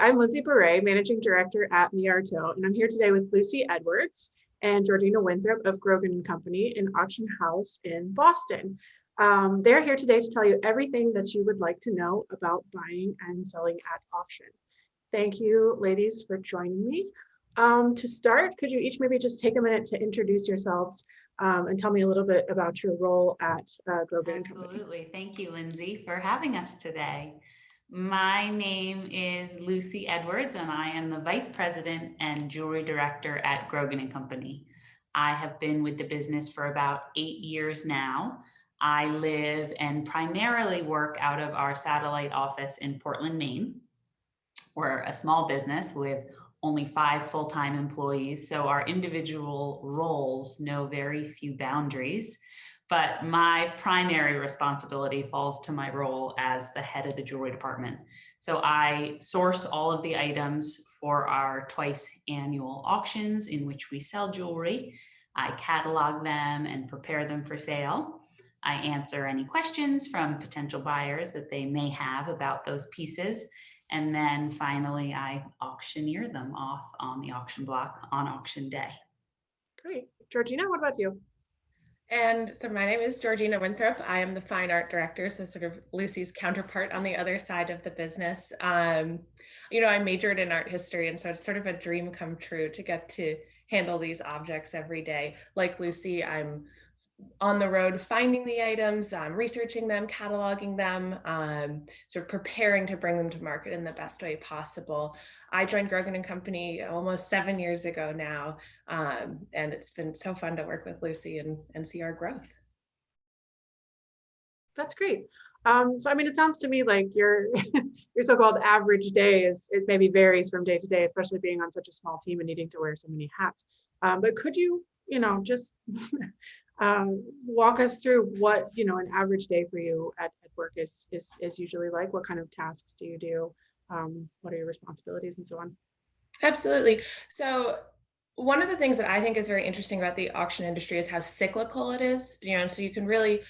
I'm Lindsay Beret, Managing Director at Mearto, and I'm here today with Lucy Edwards and Georgina Winthrop of Grogan and Company, an auction house in Boston. They're here today to tell you everything that you would like to know about buying and selling at auction. Thank you, ladies, for joining me. To start, could you each maybe just take a minute to introduce yourselves and tell me a little bit about your role at Grogan and Company? Absolutely. Thank you, Lindsay, for having us today. My name is Lucy Edwards, and I am the Vice President and Jewelry Director at Grogan and Company. I have been with the business for about 8 years now. I live and primarily work out of our satellite office in Portland, Maine. We're a small business with only 5 full-time employees, so our individual roles know very few boundaries. But my primary responsibility falls to my role as the head of the jewelry department. So I source all of the items for our twice annual auctions in which we sell jewelry. I catalog them and prepare them for sale. I answer any questions from potential buyers that they may have about those pieces. And then finally, I auctioneer them off on the auction block on auction day. Great. Georgina, what about you? And so my name is Georgina Winthrop. I am the fine art director, so sort of Lucy's counterpart on the other side of the business. I majored in art history, and so it's sort of a dream come true to get to handle these objects every day. Like Lucy, I'm on the road finding the items, researching them, cataloging them, sort of preparing to bring them to market in the best way possible. I joined Grogan and Company almost 7 years ago now, and it's been so fun to work with Lucy and see our growth. That's great. So I mean, it sounds to me like your your so-called average day it maybe varies from day to day, especially being on such a small team and needing to wear so many hats. But could you, just walk us through what an average day for you at work is usually like? What kind of tasks do you do? What are your responsibilities and so on? Absolutely. So one of the things that I think is very interesting about the auction industry is how cyclical it is. So you can really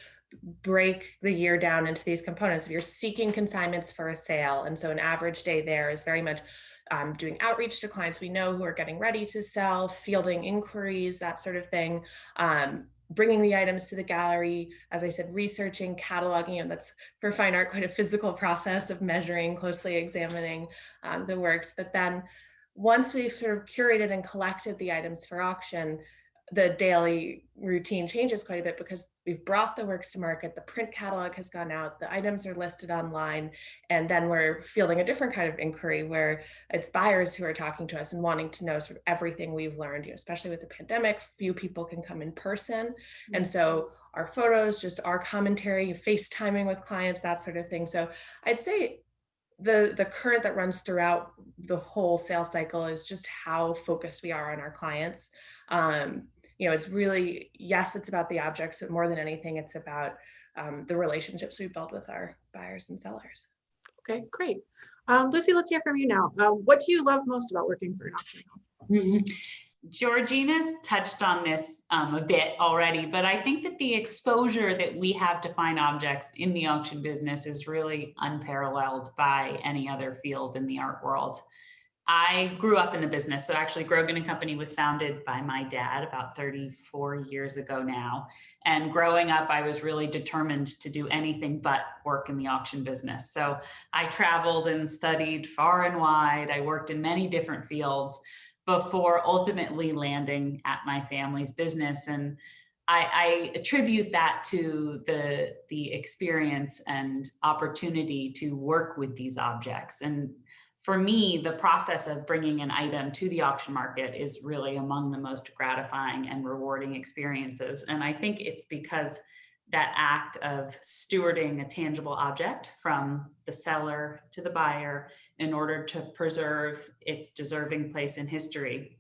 break the year down into these components. If you're seeking consignments for a sale, and so an average day there is very much doing outreach to clients we know who are getting ready to sell, fielding inquiries, that sort of thing. Bringing the items to the gallery, as I said, researching, cataloging, that's for fine art quite a physical process of measuring, closely examining the works. But then once we've sort of curated and collected the items for auction, the daily routine changes quite a bit because we've brought the works to market, the print catalog has gone out, the items are listed online, and then we're fielding a different kind of inquiry where it's buyers who are talking to us and wanting to know sort of everything we've learned, especially with the pandemic, few people can come in person. And so our photos, just our commentary, FaceTiming with clients, that sort of thing. So I'd say the current that runs throughout the whole sales cycle is just how focused we are on our clients. It's really, yes, it's about the objects, but more than anything, it's about the relationships we build with our buyers and sellers. Okay, great. Lucy, let's hear from you now. What do you love most about working for an auction house? Georgina's touched on this a bit already, but I think that the exposure that we have to fine objects in the auction business is really unparalleled by any other field in the art world. I grew up in the business. So actually Grogan and Company was founded by my dad about 34 years ago now. And growing up, I was really determined to do anything but work in the auction business. So I traveled and studied far and wide. I worked in many different fields before ultimately landing at my family's business. And I attribute that to the experience and opportunity to work with these objects. And for me, the process of bringing an item to the auction market is really among the most gratifying and rewarding experiences. And I think it's because that act of stewarding a tangible object from the seller to the buyer in order to preserve its deserving place in history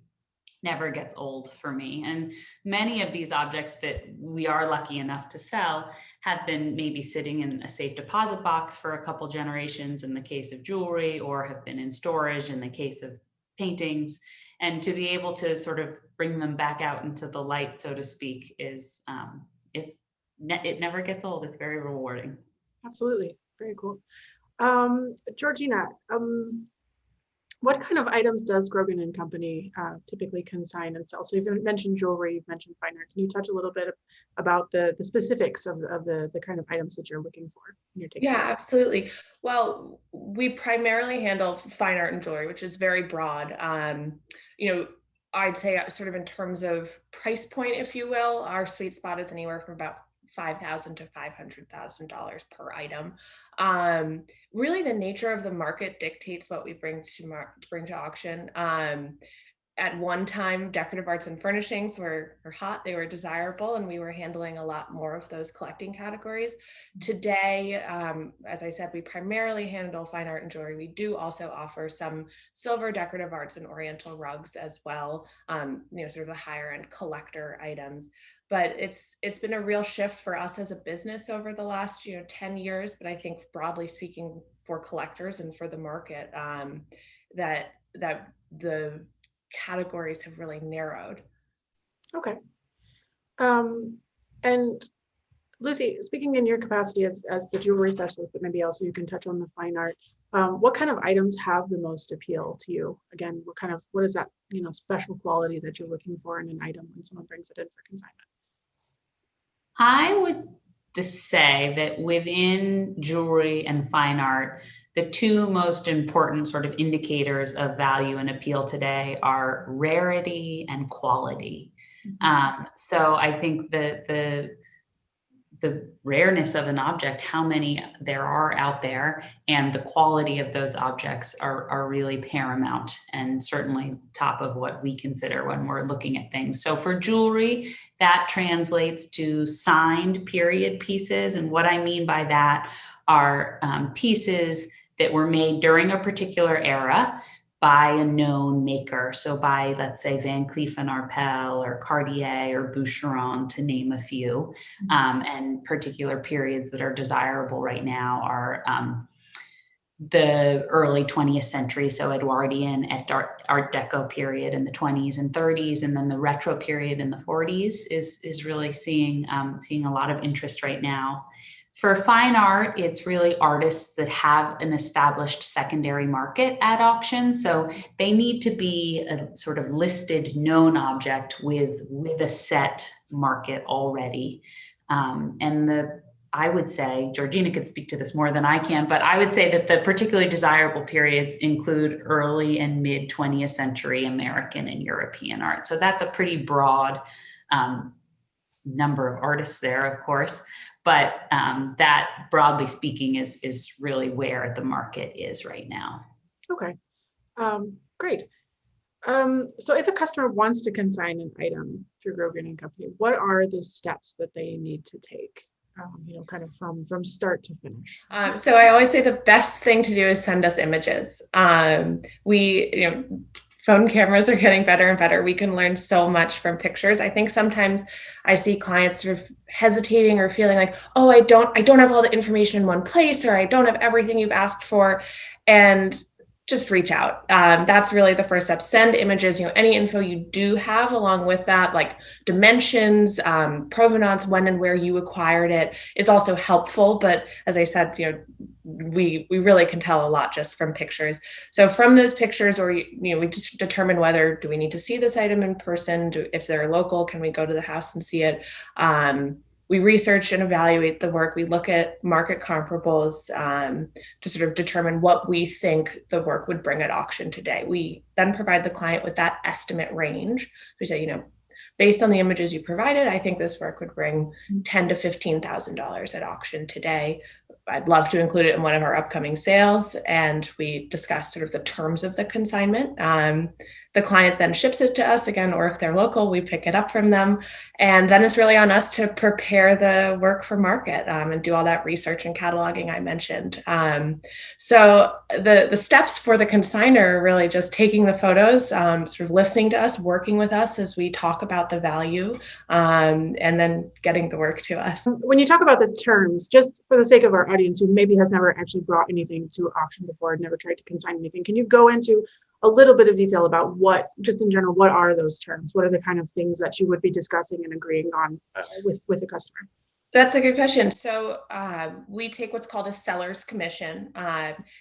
never gets old for me. And many of these objects that we are lucky enough to sell have been maybe sitting in a safe deposit box for a couple generations in the case of jewelry, or have been in storage in the case of paintings. And to be able to sort of bring them back out into the light, so to speak, is it never gets old. It's very rewarding. Absolutely. Very cool. Georgina, What kind of items does Grogan and Company typically consign and sell? So you've mentioned jewelry, you've mentioned fine art. Can you touch a little bit about the specifics of the kind of items that you're looking for when you're taking? Yeah, absolutely. Well, we primarily handle fine art and jewelry, which is very broad. You know, I'd say sort of in terms of price point, if you will, our sweet spot is anywhere from about $5,000 to $500,000 per item. Really, the nature of the market dictates what we bring to auction. At one time, decorative arts and furnishings were hot, they were desirable, and we were handling a lot more of those collecting categories. Today, as I said, we primarily handle fine art and jewelry. We do also offer some silver decorative arts and oriental rugs as well, sort of the higher end collector items. But it's been a real shift for us as a business over the last 10 years. But I think broadly speaking, for collectors and for the market, that the categories have really narrowed. Okay. And Lucy, speaking in your capacity as the jewelry specialist, but maybe also you can touch on the fine art. What kind of items have the most appeal to you? Again, what is that special quality that you're looking for in an item when someone brings it in for consignment? I would just say that within jewelry and fine art, the two most important sort of indicators of value and appeal today are rarity and quality. So I think that the rareness of an object, how many there are out there, and the quality of those objects are really paramount, and certainly top of what we consider when we're looking at things. So for jewelry, that translates to signed period pieces. And what I mean by that are pieces that were made during a particular era by a known maker. So by, let's say, Van Cleef & Arpels or Cartier or Boucheron, to name a few. And particular periods that are desirable right now are the early 20th century, so Edwardian at Art Deco period in the 20s and 30s, and then the retro period in the 40s is really seeing a lot of interest right now. For fine art, it's really artists that have an established secondary market at auction. So they need to be a sort of listed known object with a set market already. I would say, Georgina could speak to this more than I can, but I would say that the particularly desirable periods include early and mid 20th century American and European art. So that's a pretty broad number of artists there, of course. But that, broadly speaking, is really where the market is right now. Okay, great. So if a customer wants to consign an item through Grogan and Company, what are the steps that they need to take? Kind of from start to finish. So I always say the best thing to do is send us images. Phone cameras are getting better and better. We can learn so much from pictures. I think sometimes I see clients sort of hesitating or feeling like, oh, I don't have all the information in one place, or I don't have everything you've asked for. And just reach out. That's really the first step. Send images, any info you do have along with that, like dimensions, provenance, when and where you acquired it, is also helpful. But as I said, we really can tell a lot just from pictures. So from those pictures, or we just determine whether do we need to see this item in person. If they're local, can we go to the house and see it? We research and evaluate the work. We look at market comparables to sort of determine what we think the work would bring at auction today. We then provide the client with that estimate range. We say, based on the images you provided, I think this work would bring $10,000 to $15,000 at auction today. I'd love to include it in one of our upcoming sales. And we discuss sort of the terms of the consignment. The client then ships it to us again, or if they're local, we pick it up from them. And then it's really on us to prepare the work for market and do all that research and cataloging I mentioned. So the steps for the consigner are really just taking the photos, sort of listening to us, working with us as we talk about the value, and then getting the work to us. When you talk about the terms, just for the sake of our audience who maybe has never actually brought anything to auction before, never tried to consign anything, can you go into a little bit of detail about just in general, what are those terms? What are the kind of things that you would be discussing and agreeing on with the customer? That's a good question. So we take what's called a seller's commission.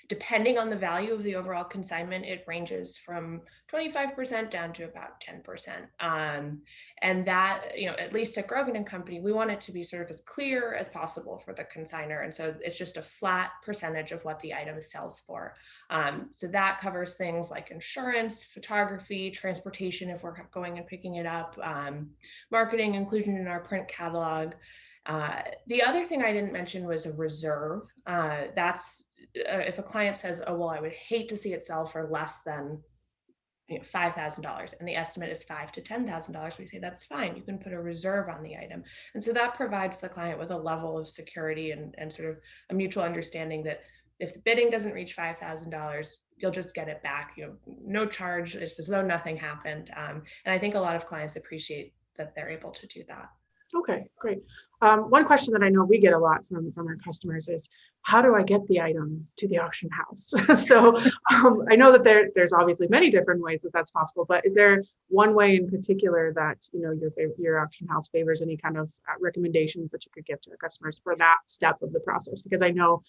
Depending on the value of the overall consignment, it ranges from 25% down to about 10%. And that, at least at Grogan and Company, we want it to be sort of as clear as possible for the consigner. And so it's just a flat percentage of what the item sells for. So that covers things like insurance, photography, transportation, if we're going and picking it up, marketing, inclusion in our print catalog. The other thing I didn't mention was a reserve. That's if a client says, "Oh, well, I would hate to see it sell for less than $5,000, and the estimate is $5,000 to $10,000." We say that's fine. You can put a reserve on the item, and so that provides the client with a level of security and sort of a mutual understanding that if the bidding doesn't reach $5,000, you'll just get it back. No charge. It's as though nothing happened. And I think a lot of clients appreciate that they're able to do that. Okay, great. One question that I know we get a lot from our customers is, how do I get the item to the auction house? So I know that there's obviously many different ways that that's possible, but is there one way in particular that your auction house favors? Any kind of recommendations that you could give to our customers for that step of the process? Because I know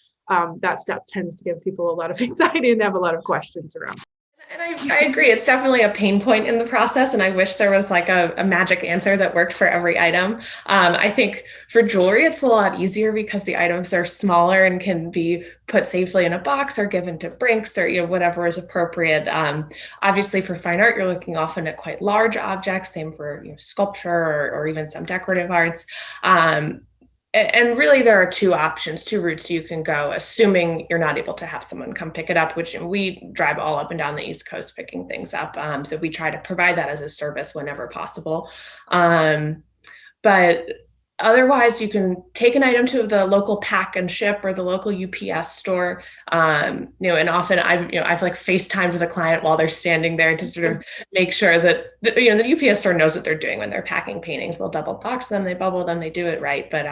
that step tends to give people a lot of anxiety and have a lot of questions around. And I agree. It's definitely a pain point in the process. And I wish there was like a magic answer that worked for every item. I think for jewelry, it's a lot easier because the items are smaller and can be put safely in a box or given to Brinks or whatever is appropriate. Obviously, for fine art, you're looking often at quite large objects, same for sculpture or even some decorative arts. And really, there are two routes you can go, assuming you're not able to have someone come pick it up, which we drive all up and down the East Coast picking things up. So we try to provide that as a service whenever possible. But otherwise, you can take an item to the local pack and ship or the local UPS store. And often I've like FaceTimed with a client while they're standing there to sort of make sure that the UPS store knows what they're doing when they're packing paintings. They'll double box them, they bubble them, they do it right. But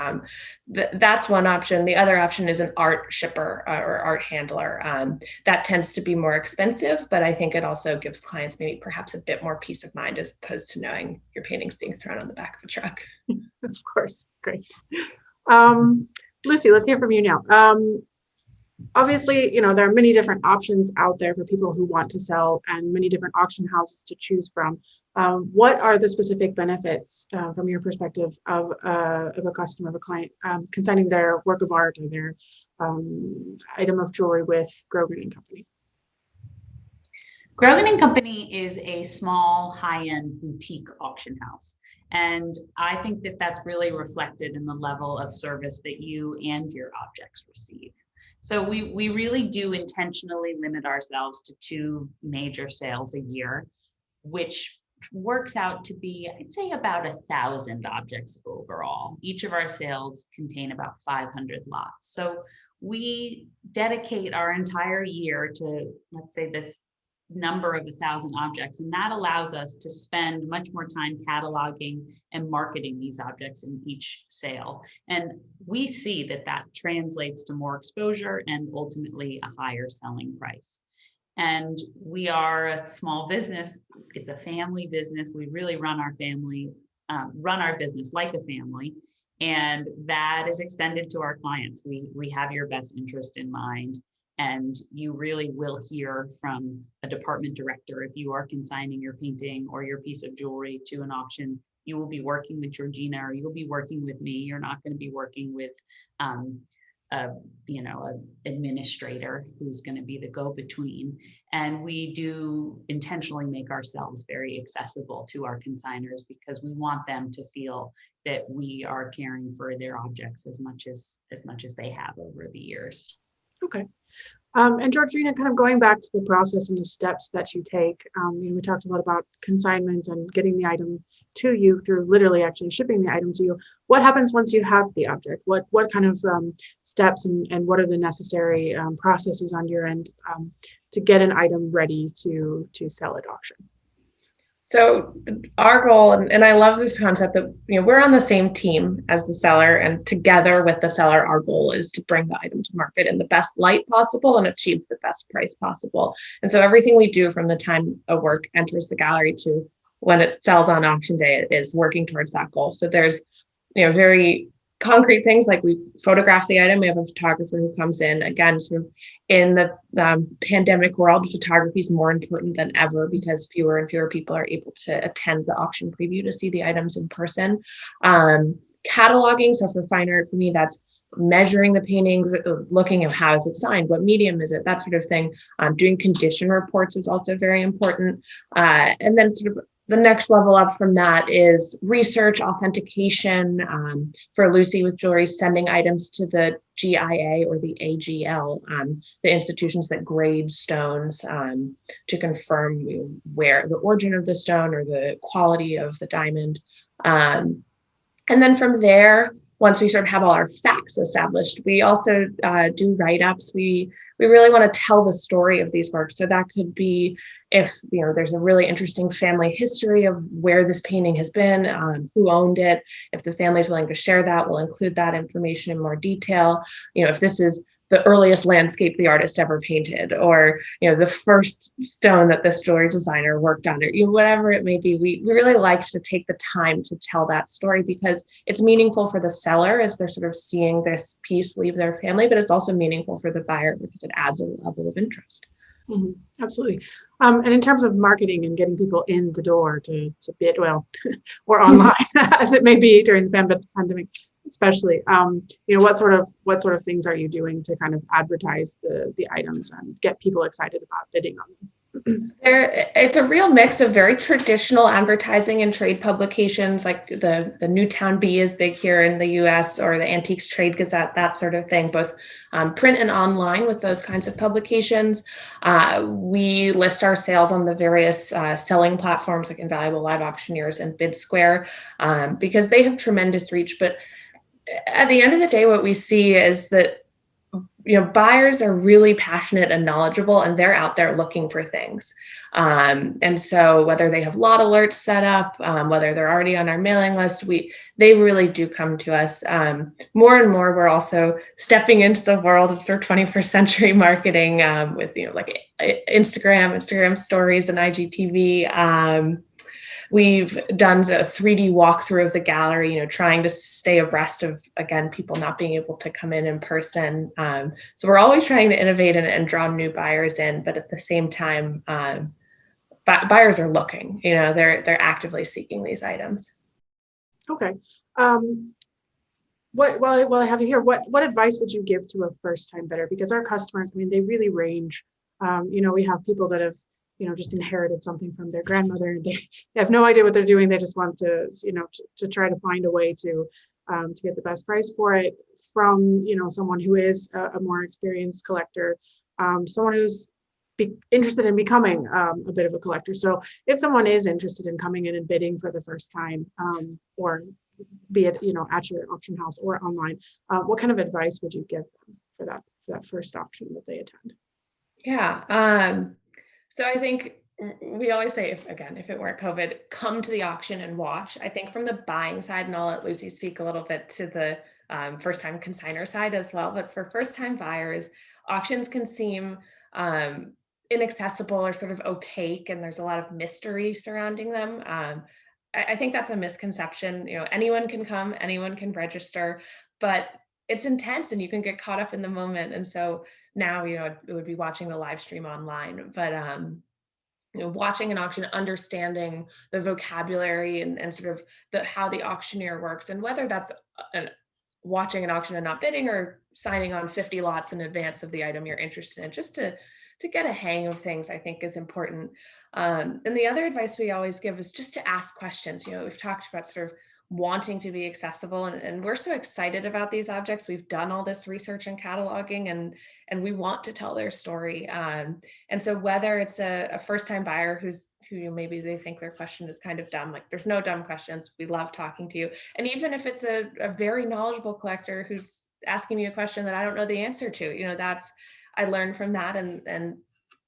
that's one option. The other option is an art shipper or art handler. That tends to be more expensive, but I think it also gives clients maybe perhaps a bit more peace of mind as opposed to knowing your painting's being thrown on the back of a truck. Of course. Great. Lucy, let's hear from you now. Obviously, there are many different options out there for people who want to sell and many different auction houses to choose from. What are the specific benefits from your perspective of a customer, of a client, consigning their work of art or their item of jewelry with Grogan and Company? Grogan and Company is a small, high-end boutique auction house. And I think that that's really reflected in the level of service that you and your objects receive. So we really do intentionally limit ourselves to 2 major sales a year, which works out to be, I'd say, about 1,000 objects overall. Each of our sales contain about 500 lots. So we dedicate our entire year to, let's say, this number of 1,000 objects, and that allows us to spend much more time cataloging and marketing these objects in each sale. And we see that that translates to more exposure and ultimately a higher selling price. And we are a small business. It's a family business. We really run our business like a family. And that is extended to our clients. We have your best interest in mind. And you really will hear from a department director if you are consigning your painting or your piece of jewelry to an auction. You will be working with Georgina, or you'll be working with me. You're not going to be working with an administrator who's going to be the go-between. And we do intentionally make ourselves very accessible to our consigners because we want them to feel that we are caring for their objects as much as they have over the years. Okay. And Georgina, kind of going back to the process and the steps that you take, we talked a lot about consignment and getting the item to you through literally actually shipping the item to you. What happens once you have the object? What kind of steps and what are the necessary processes on your end to get an item ready to sell at auction? So our goal, and I love this concept that we're on the same team as the seller, and together with the seller, our goal is to bring the item to market in the best light possible and achieve the best price possible. And so everything we do from the time a work enters the gallery to when it sells on auction day is working towards that goal. So there's very concrete things like we photograph the item. We have a photographer who comes in, again, sort of in the pandemic world, photography is more important than ever because fewer and fewer people are able to attend the auction preview to see the items in person. Cataloging, so for fine art, for me, that's measuring the paintings, looking at how is it signed, what medium is it, that sort of thing. Doing condition reports is also very important. And then sort of the next level up from that is research, authentication. For Lucy with jewelry, sending items to the GIA or the AGL, the institutions that grade stones, to confirm where the origin of the stone or the quality of the diamond. And then from there, once we sort of have all our facts established, we also do write-ups. We really want to tell the story of these works. So that could be if there's a really interesting family history of where this painting has been, who owned it. If the family is willing to share that, we'll include that information in more detail. If this is the earliest landscape the artist ever painted, or the first stone that this jewelry designer worked on, or whatever it may be, we really like to take the time to tell that story because it's meaningful for the seller as they're sort of seeing this piece leave their family, but it's also meaningful for the buyer because it adds a level of interest. Mm-hmm. Absolutely. And in terms of marketing and getting people in the door to bid, well, or online, as it may be during the pandemic, especially, what sort of things are you doing to kind of advertise the items and get people excited about bidding on them? It's a real mix of very traditional advertising and trade publications, like the Newtown Bee is big here in the US, or the Antiques Trade Gazette, that sort of thing, both print and online with those kinds of publications. We list our sales on the various selling platforms like Invaluable Live Auctioneers and Bid Square, because they have tremendous reach. But at the end of the day, what we see is that buyers are really passionate and knowledgeable, and they're out there looking for things. And so whether they have lot alerts set up, whether they're already on our mailing list, they really do come to us. More and more, we're also stepping into the world of sort of 21st century marketing with like Instagram stories and IGTV. We've done a 3D walkthrough of the gallery, trying to stay abreast of, again, people not being able to come in person. So we're always trying to innovate and draw new buyers in, but at the same time, buyers are looking, they're actively seeking these items. Okay. While I have you here, what advice would you give to a first-time bidder? Because our customers, they really range. We have people that have just inherited something from their grandmother. They have no idea what they're doing. They just want to, to try to find a way to get the best price for it, from, someone who is a more experienced collector, someone who's interested in becoming a bit of a collector. So if someone is interested in coming in and bidding for the first time, or be it, at your auction house or online, what kind of advice would you give them for that first auction that they attend? Yeah. So I think we always say, if it weren't COVID, come to the auction and watch. I think from the buying side, and I'll let Lucy speak a little bit to the first-time consignor side as well, but for first-time buyers, auctions can seem inaccessible or sort of opaque, and there's a lot of mystery surrounding them. I think that's a misconception. Anyone can come, anyone can register, but it's intense and you can get caught up in the moment. And so now, it would be watching the live stream online, but watching an auction, understanding the vocabulary and sort of how the auctioneer works, and whether that's watching an auction and not bidding, or signing on 50 lots in advance of the item you're interested in, just to get a hang of things, I think is important. And the other advice we always give is just to ask questions. We've talked about sort of wanting to be accessible, and we're so excited about these objects. We've done all this research and cataloging, and we want to tell their story. And so whether it's a first-time buyer who maybe they think their question is kind of dumb, like there's no dumb questions. We love talking to you. And even if it's a very knowledgeable collector who's asking me a question that I don't know the answer to, I learned from that, and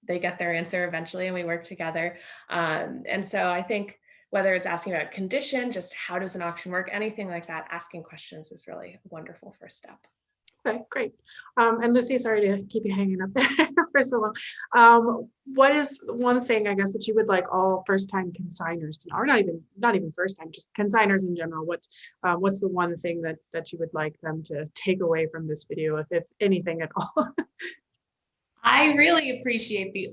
they get their answer eventually, and we work together. And so I think whether it's asking about condition, just how does an auction work, anything like that, asking questions is really a wonderful first step. Okay, great. And Lucy, sorry to keep you hanging up there for so long. What is one thing, I guess, that you would like all first-time consigners to know, or not even first-time, just consigners in general? What's the one thing that you would like them to take away from this video, if anything at all? I really appreciate the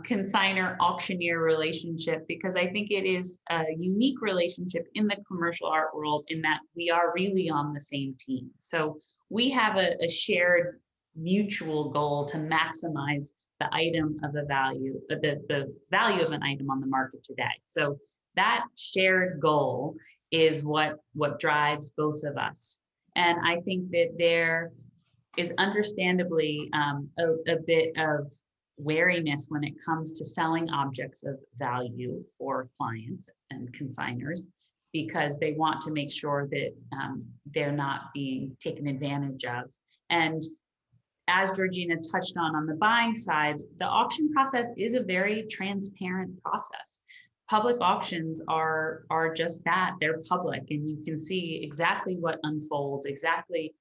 consigner auctioneer relationship, because I think it is a unique relationship in the commercial art world, in that we are really on the same team. So we have a shared mutual goal to maximize the item of the value of an item on the market today. So that shared goal is what drives both of us. And I think that there is understandably a bit of wariness when it comes to selling objects of value for clients and consigners, because they want to make sure that they're not being taken advantage of. And as Georgina touched on the buying side, the auction process is a very transparent process. Public auctions are just that. They're public, and you can see exactly what unfolds, exactly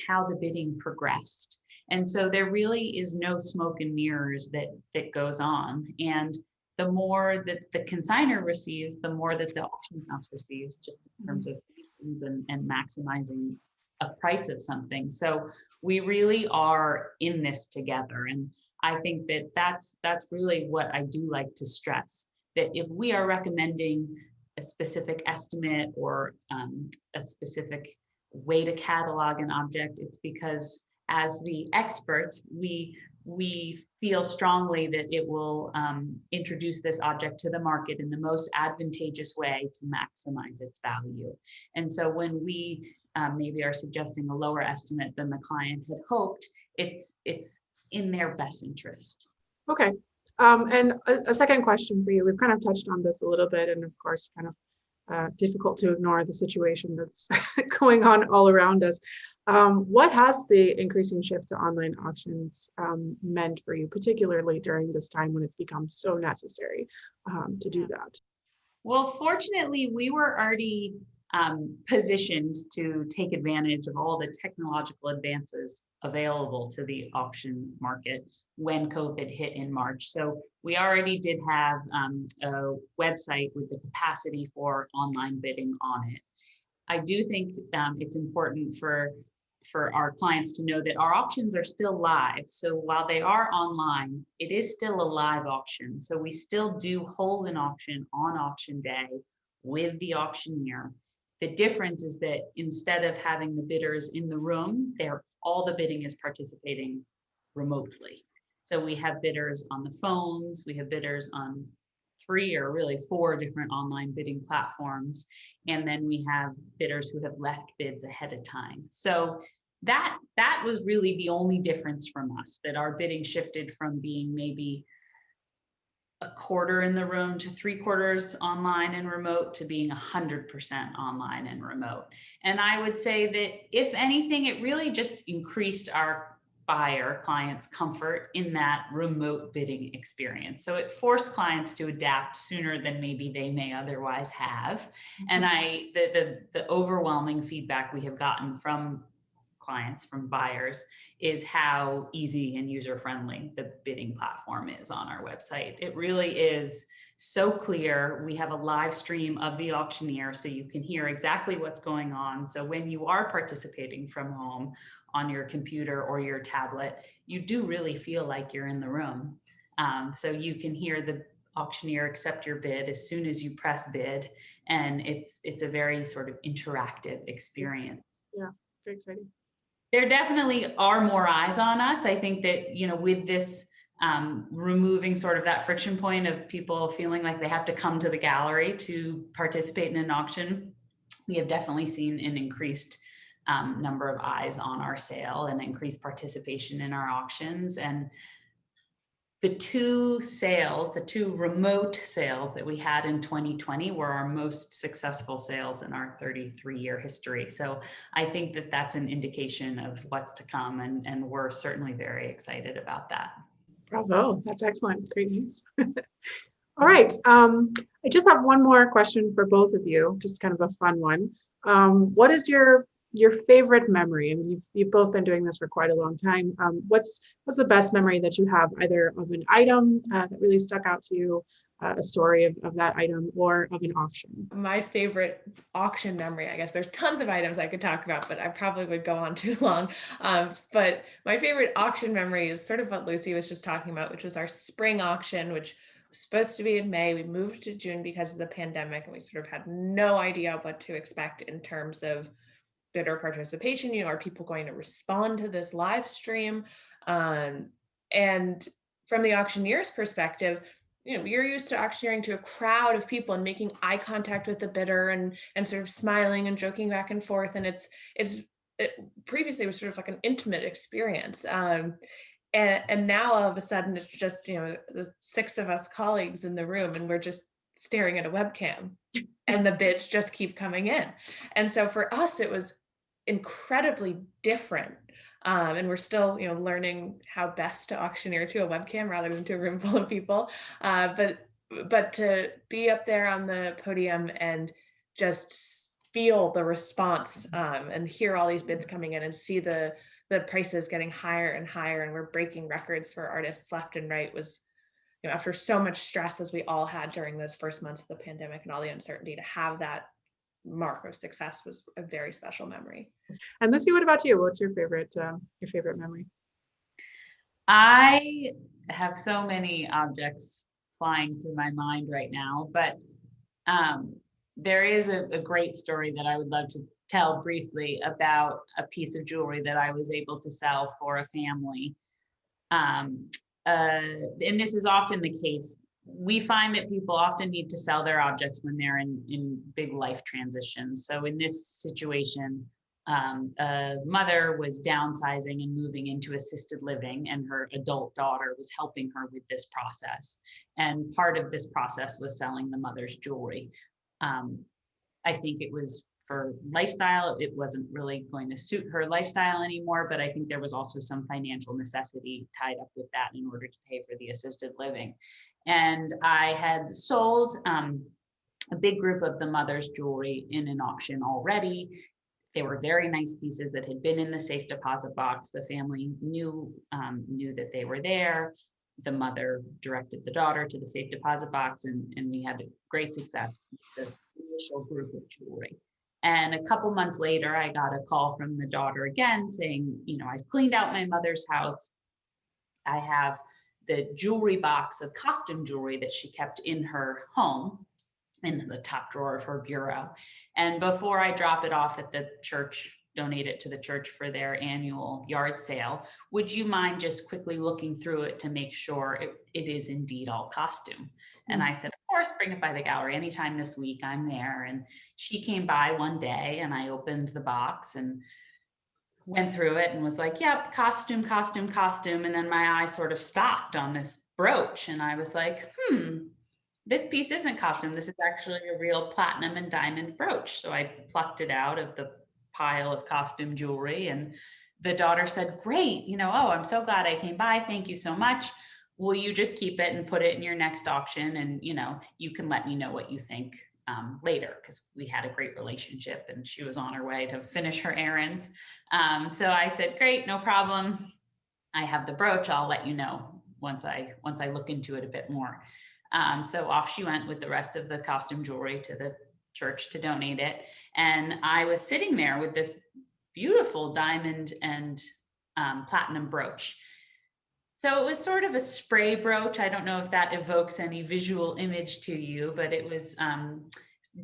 how the bidding progressed. And so there really is no smoke and mirrors that goes on. And the more that the consigner receives, the more that the auction house receives, just in terms of fees and maximizing a price of something. So we really are in this together. And I think that that's really what I do like to stress, that if we are recommending a specific estimate or a specific way to catalog an object, it's because as the experts, we feel strongly that it will introduce this object to the market in the most advantageous way to maximize its value. And so when we maybe are suggesting a lower estimate than the client had hoped, it's in their best interest. Okay. And a second question for you. We've kind of touched on this a little bit, and of course, kind of difficult to ignore the situation that's going on all around us. What has the increasing shift to online auctions meant for you, particularly during this time when it's become so necessary to do that? Well, fortunately, we were already positioned to take advantage of all the technological advances available to the auction market when COVID hit in March. So we already did have a website with the capacity for online bidding on it. I do think it's important for our clients to know that our auctions are still live. So while they are online, it is still a live auction. So we still do hold an auction on auction day with the auctioneer. The difference is that instead of having the bidders in the room, all the bidding is participating remotely. So we have bidders on the phones, we have bidders on 3 or really 4 different online bidding platforms. And then we have bidders who have left bids ahead of time. So that was really the only difference from us, that our bidding shifted from being maybe a quarter in the room to 3/4 online and remote to being 100% online and remote. And I would say that if anything, it really just increased our clients' comfort in that remote bidding experience. So it forced clients to adapt sooner than maybe they may otherwise have. And the overwhelming feedback we have gotten from clients, from buyers, is how easy and user-friendly the bidding platform is on our website. It really is so clear. We have a live stream of the auctioneer, so you can hear exactly what's going on. So when you are participating from home on your computer or your tablet, you do really feel like you're in the room. So you can hear the auctioneer accept your bid as soon as you press bid, and it's a very sort of interactive experience. Yeah, very exciting. There definitely are more eyes on us. I think that, with this removing sort of that friction point of people feeling like they have to come to the gallery to participate in an auction, we have definitely seen an increased number of eyes on our sale and increased participation in our auctions. And the two remote sales that we had in 2020 were our most successful sales in our 33-year history. So I think that that's an indication of what's to come, and we're certainly very excited about that. Bravo, that's excellent, great news. All right, I just have one more question for both of you, just kind of a fun one. What is your your favorite memory. I mean, you've both been doing this for quite a long time. What's the best memory that you have, either of an item that really stuck out to you, a story of that item, or of an auction? My favorite auction memory, I guess there's tons of items I could talk about, but I probably would go on too long. But my favorite auction memory is sort of what Lucy was just talking about, which was our spring auction, which was supposed to be in May. We moved to June because of the pandemic, and we sort of had no idea what to expect in terms of bidder participation. Are people going to respond to this live stream? And from the auctioneer's perspective, you're used to auctioneering to a crowd of people and making eye contact with the bidder and sort of smiling and joking back and forth. And it previously was sort of like an intimate experience. And now all of a sudden it's just, the 6 of us colleagues in the room, and we're just staring at a webcam and the bids just keep coming in. And so for us, it was incredibly different. And we're still, learning how best to auctioneer to a webcam rather than to a room full of people. But to be up there on the podium and just feel the response, and hear all these bids coming in and see the prices getting higher and higher, and we're breaking records for artists left and right, was, after so much stress as we all had during those first months of the pandemic and all the uncertainty, to have that mark of success was a very special memory. And Lucy, what about you? What's your favorite memory? I have so many objects flying through my mind right now, but there is a great story that I would love to tell briefly about a piece of jewelry that I was able to sell for a family. And this is often the case. We find that people often need to sell their objects when they're in big life transitions. So in this situation, a mother was downsizing and moving into assisted living, and her adult daughter was helping her with this process. And part of this process was selling the mother's jewelry. I think it was for lifestyle. It wasn't really going to suit her lifestyle anymore, but I think there was also some financial necessity tied up with that in order to pay for the assisted living. And I had sold a big group of the mother's jewelry in an auction already. They were very nice pieces that had been in the safe deposit box. The family knew that they were there. The mother directed the daughter to the safe deposit box, and we had great success with the initial group of jewelry. And a couple months later, I got a call from the daughter again saying, I've cleaned out my mother's house. I have the jewelry box of costume jewelry that she kept in her home in the top drawer of her bureau. And before I drop it off at the church, donate it to the church for their annual yard sale, would you mind just quickly looking through it to make sure it is indeed all costume? And I said, of course, bring it by the gallery anytime this week. I'm there. And she came by one day, and I opened the box and went through it and was like, yep, costume, costume, costume. And then my eye sort of stopped on this brooch. And I was like, this piece isn't costume. This is actually a real platinum and diamond brooch. So I plucked it out of the pile of costume jewelry, and the daughter said, great, oh, I'm so glad I came by. Thank you so much. Will you just keep it and put it in your next auction? And, you can let me know what you think later, because we had a great relationship and she was on her way to finish her errands. So I said, great, no problem. I have the brooch. I'll let you know once I look into it a bit more. So off she went with the rest of the costume jewelry to the church to donate it. And I was sitting there with this beautiful diamond and platinum brooch. So it was sort of a spray brooch. I don't know if that evokes any visual image to you, but it was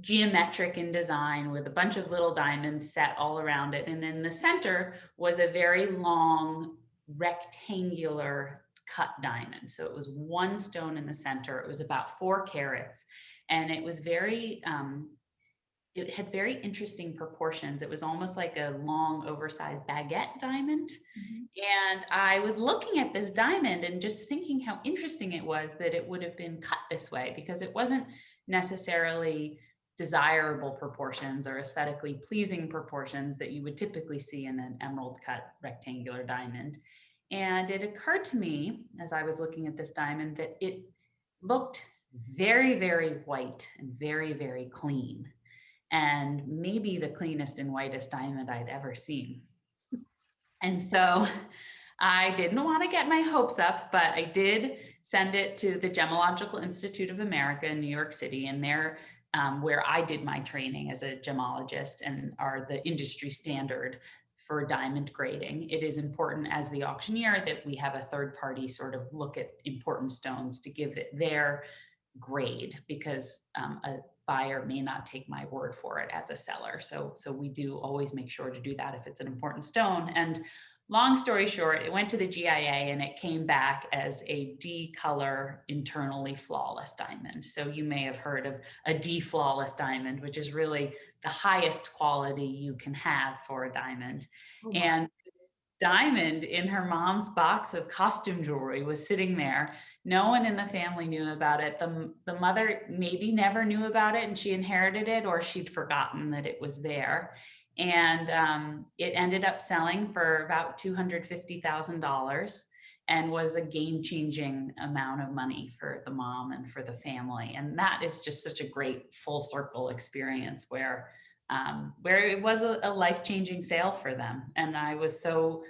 geometric in design with a bunch of little diamonds set all around it. And in the center was a very long rectangular cut diamond. So it was one stone in the center. It was about 4 carats, and it was it had very interesting proportions. It was almost like a long, oversized baguette diamond. Mm-hmm. And I was looking at this diamond and just thinking how interesting it was that it would have been cut this way, because it wasn't necessarily desirable proportions or aesthetically pleasing proportions that you would typically see in an emerald cut rectangular diamond. And it occurred to me as I was looking at this diamond that it looked very, very white and very, very clean. and maybe the cleanest and whitest diamond I'd ever seen. And so I didn't want to get my hopes up, but I did send it to the Gemological Institute of America in New York City, and they're where I did my training as a gemologist and are the industry standard for diamond grading. It is important as the auctioneer that we have a third party sort of look at important stones to give it their grade, because a buyer may not take my word for it as a seller. So we do always make sure to do that if it's an important stone. And long story short, it went to the GIA and it came back as a D color internally flawless diamond. So you may have heard of a D flawless diamond, which is really the highest quality you can have for a diamond. Oh, and diamond in her mom's box of costume jewelry was sitting there. No one in the family knew about it. The mother maybe never knew about it and she inherited it, or she'd forgotten that it was there. And it ended up selling for about $250,000 and was a game-changing amount of money for the mom and for the family. And that is just such a great full circle experience where it was a life-changing sale for them. And I was so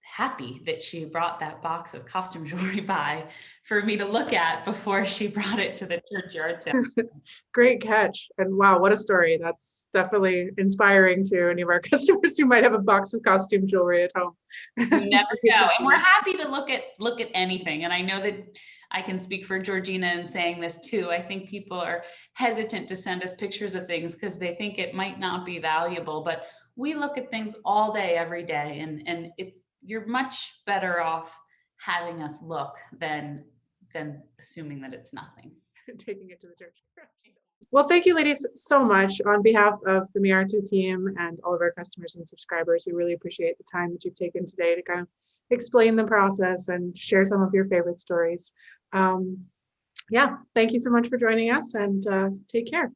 happy that she brought that box of costume jewelry by for me to look at before she brought it to the church yard sale. Great catch. And wow, what a story. That's definitely inspiring to any of our customers who might have a box of costume jewelry at home. You never know. And we're happy to look at anything. And I know that I can speak for Georgina in saying this too. I think people are hesitant to send us pictures of things because they think it might not be valuable, but we look at things all day, every day. And you're much better off having us look than assuming that it's nothing. Taking it to the church. Well, thank you, ladies, so much. On behalf of the Mearto team and all of our customers and subscribers, we really appreciate the time that you've taken today to kind of explain the process and share some of your favorite stories. Yeah, thank you so much for joining us, and take care.